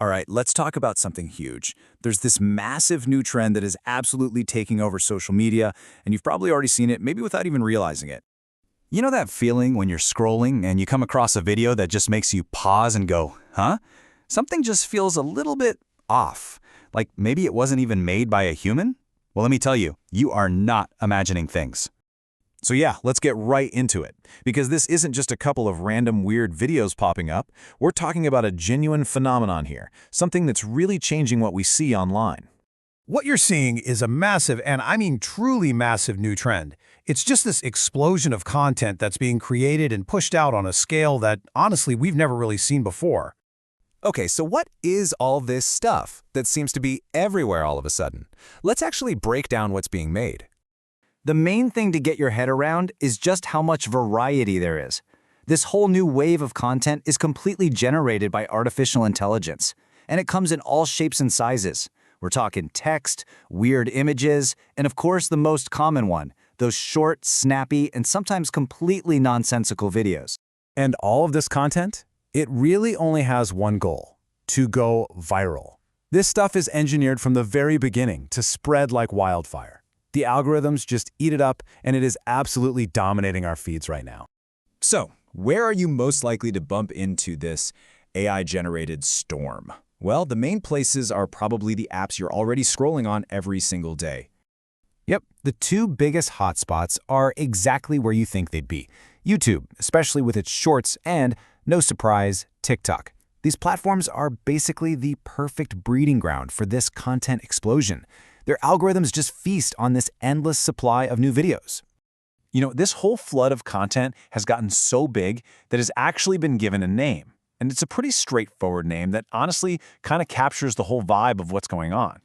All right, let's talk about something huge. There's this massive new trend that is absolutely taking over social media, and you've probably already seen it, maybe without even realizing it. You know that feeling when you're scrolling and you come across a video that just makes you pause and go, huh? Something just feels a little bit off. Like maybe it wasn't even made by a human? Well, let me tell you, you are not imagining things. So yeah, let's get right into it. Because this isn't just a couple of random weird videos popping up. We're talking about a genuine phenomenon here, something that's really changing what we see online. What you're seeing is a massive, and I mean truly massive, new trend. It's just this explosion of content that's being created and pushed out on a scale that, honestly, we've never really seen before. Okay, so what is all this stuff that seems to be everywhere all of a sudden? Let's actually break down what's being made. The main thing to get your head around is just how much variety there is. This whole new wave of content is completely generated by artificial intelligence, and it comes in all shapes and sizes. We're talking text, weird images, and of course the most common one, those short, snappy, and sometimes completely nonsensical videos. And all of this content, it really only has one goal: to go viral. This stuff is engineered from the very beginning to spread like wildfire. The algorithms just eat it up, and it is absolutely dominating our feeds right now. So, where are you most likely to bump into this AI-generated storm? Well, the main places are probably the apps you're already scrolling on every single day. Yep, the two biggest hotspots are exactly where you think they'd be. YouTube, especially with its shorts, and, no surprise, TikTok. These platforms are basically the perfect breeding ground for this content explosion. Their algorithms just feast on this endless supply of new videos. You know, this whole flood of content has gotten so big that it's actually been given a name. And it's a pretty straightforward name that honestly kind of captures the whole vibe of what's going on.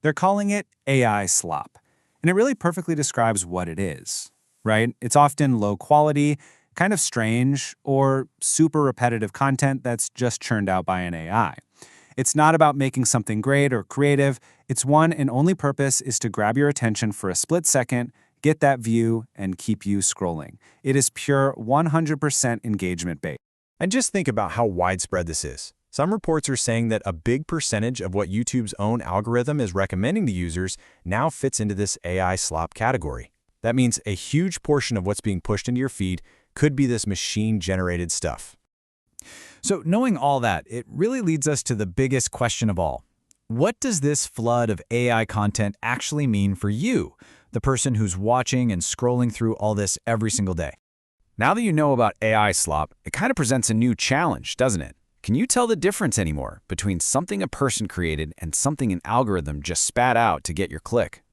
They're calling it AI slop. And it really perfectly describes what it is, right? It's often low quality, kind of strange, or super repetitive content that's just churned out by an AI. It's not about making something great or creative. Its one and only purpose is to grab your attention for a split second, get that view, and keep you scrolling. It is pure 100% engagement bait. And just think about how widespread this is. Some reports are saying that a big percentage of what YouTube's own algorithm is recommending to users now fits into this AI slop category. That means a huge portion of what's being pushed into your feed could be this machine-generated stuff. So knowing all that, it really leads us to the biggest question of all. What does this flood of AI content actually mean for you, the person who's watching and scrolling through all this every single day? Now that you know about AI slop, it kind of presents a new challenge, doesn't it? Can you tell the difference anymore between something a person created and something an algorithm just spat out to get your click?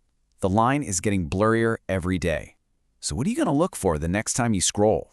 The line is getting blurrier every day. So what are you going to look for the next time you scroll?